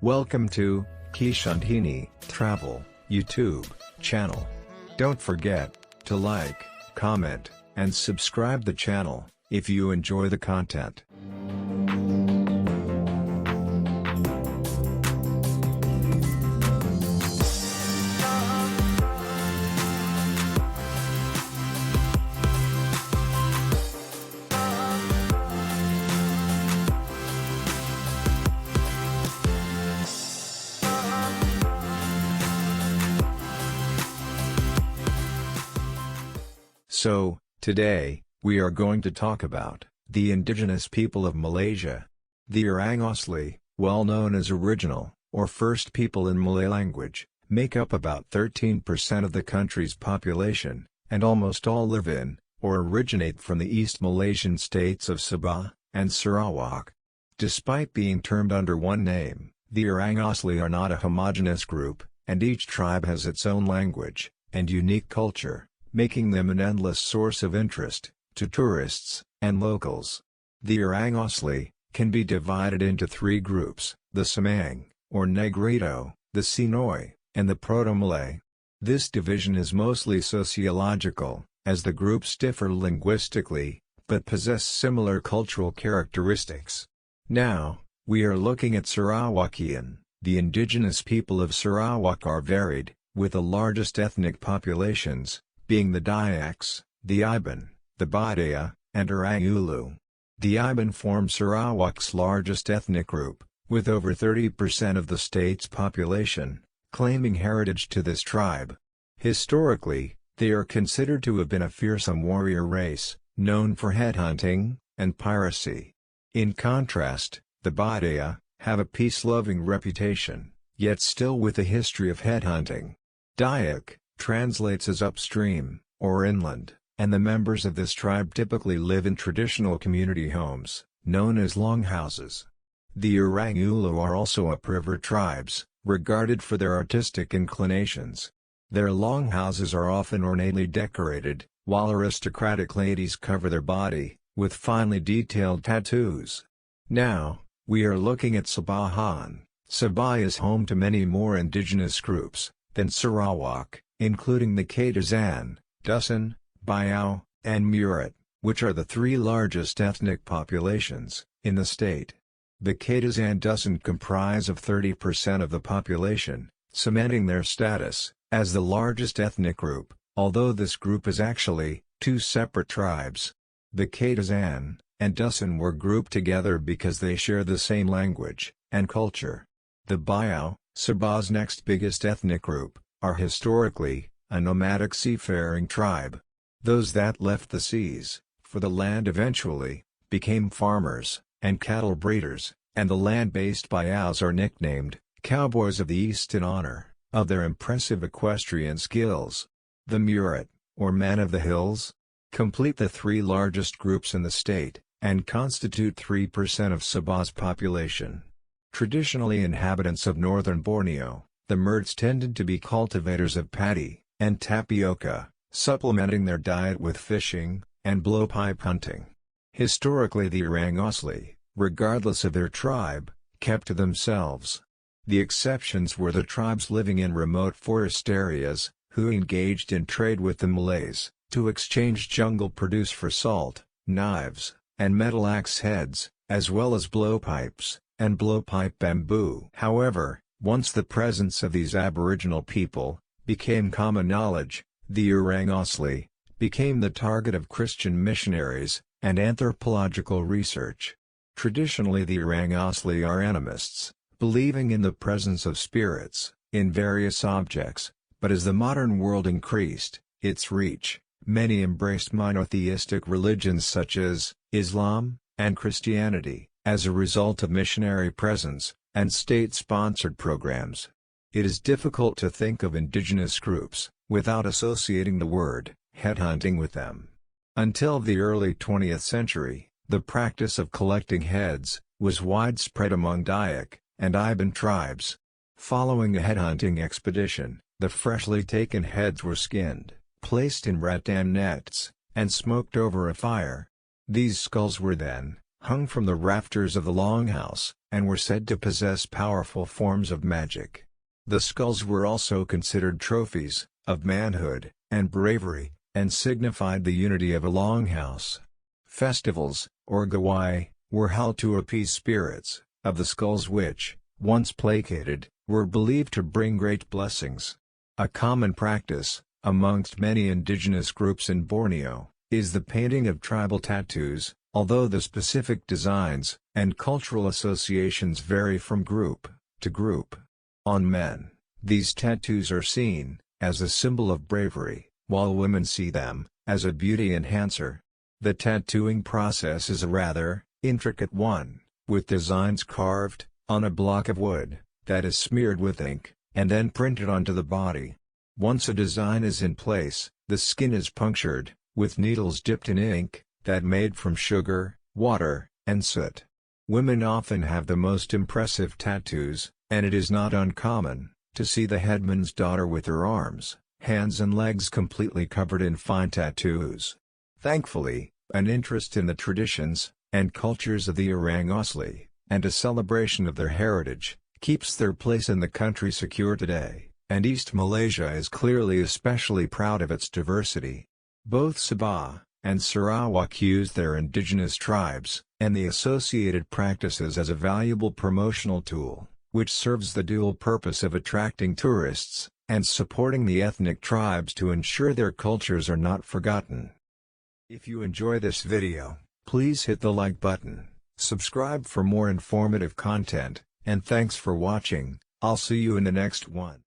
Welcome to Kishanthini Travel YouTube channel. Don't forget to like, comment, and subscribe the channel if you enjoy the content. So, today, we are going to talk about the indigenous people of Malaysia. The Orang Asli, well known as original, or first people in Malay language, make up about 13% of the country's population, and almost all live in, or originate from the East Malaysian states of Sabah and Sarawak. Despite being termed under one name, the Orang Asli are not a homogenous group, and each tribe has its own language and unique culture, making them an endless source of interest to tourists and locals. The Orang Asli can be divided into three groups: the Semang, or Negrito, the Sinoy, and the Proto-Malay. This division is mostly sociological, as the groups differ linguistically, but possess similar cultural characteristics. Now, we are looking at Sarawakian. The indigenous people of Sarawak are varied, with the largest ethnic populations being the Dayaks, the Iban, the Badaya, and Orang Ulu. The Iban form Sarawak's largest ethnic group, with over 30% of the state's population claiming heritage to this tribe. Historically, they are considered to have been a fearsome warrior race, known for headhunting and piracy. In contrast, the Badaya have a peace-loving reputation, yet still with a history of headhunting. Dayak translates as upstream, or inland, and the members of this tribe typically live in traditional community homes, known as longhouses. The Orang Ulu are also upriver tribes, regarded for their artistic inclinations. Their longhouses are often ornately decorated, while aristocratic ladies cover their body with finely detailed tattoos. Now, we are looking at Sabahan. Sabah is home to many more indigenous groups than Sarawak, including the Kadazan, Dusun, Bayau, and Murat, which are the three largest ethnic populations in the state. The Kadazan Dusun comprise of 30% of the population, cementing their status as the largest ethnic group, although this group is actually two separate tribes. The Kadazan and Dusun were grouped together because they share the same language and culture. The Bayau, Sabah's next biggest ethnic group, are historically a nomadic seafaring tribe. Those that left the seas for the land eventually became farmers and cattle breeders, and the land-based Bayaus are nicknamed Cowboys of the East in honor of their impressive equestrian skills. The Murat, or Men of the Hills, complete the three largest groups in the state, and constitute 3% of Sabah's population. Traditionally inhabitants of northern Borneo, the Murts tended to be cultivators of paddy and tapioca, supplementing their diet with fishing and blowpipe hunting. Historically, the Orang Asli, regardless of their tribe, kept to themselves. The exceptions were the tribes living in remote forest areas, who engaged in trade with the Malays to exchange jungle produce for salt, knives, and metal axe heads, as well as blowpipes and blowpipe bamboo. However, once the presence of these Aboriginal people became common knowledge, the Orang Asli became the target of Christian missionaries and anthropological research. Traditionally, the Orang Asli are animists, believing in the presence of spirits in various objects, but as the modern world increased its reach, many embraced monotheistic religions such as Islam and Christianity as a result of missionary presence and state-sponsored programs. It is difficult to think of indigenous groups without associating the word headhunting with them. Until the early 20th century, the practice of collecting heads was widespread among Dayak and Iban tribes. Following a headhunting expedition, the freshly taken heads were skinned, placed in rattan nets, and smoked over a fire. These skulls were then hung from the rafters of the longhouse, and were said to possess powerful forms of magic. The skulls were also considered trophies of manhood and bravery, and signified the unity of a longhouse. Festivals, or gawai, were held to appease spirits of the skulls which, once placated, were believed to bring great blessings. A common practice, amongst many indigenous groups in Borneo, is the painting of tribal tattoos, although the specific designs and cultural associations vary from group to group. On men, these tattoos are seen as a symbol of bravery, while women see them as a beauty enhancer. The tattooing process is a rather intricate one, with designs carved on a block of wood that is smeared with ink and then printed onto the body. Once a design is in place, the skin is punctured with needles dipped in ink that made from sugar, water, and soot. Women often have the most impressive tattoos, and it is not uncommon to see the headman's daughter with her arms, hands and legs completely covered in fine tattoos. Thankfully, an interest in the traditions and cultures of the Orang Asli, and a celebration of their heritage, keeps their place in the country secure today, and East Malaysia is clearly especially proud of its diversity. Both Sabah and Sarawak use their indigenous tribes and the associated practices as a valuable promotional tool, which serves the dual purpose of attracting tourists and supporting the ethnic tribes to ensure their cultures are not forgotten. If you enjoy this video, please hit the like button, subscribe for more informative content, and thanks for watching. I'll see you in the next one.